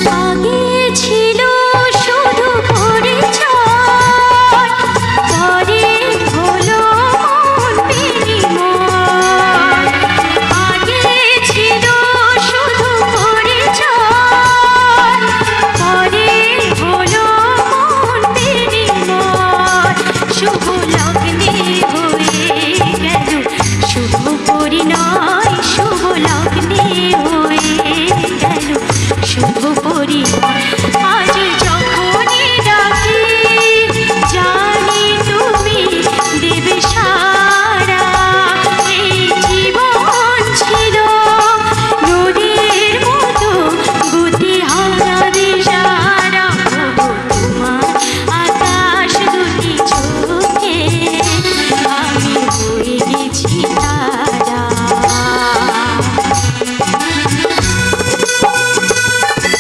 আগে ছিল শুধু পরিচয়, পরে হলো মন বিনিময়। আগে ছিল শুধু পরিচয়, পরে হলো মন বিনিময়। শুভ লগ্নে হয়ে গেল শুভ পরিণয়, শুভ লগ্নে হয়ে গেল শুভ পরিণয়।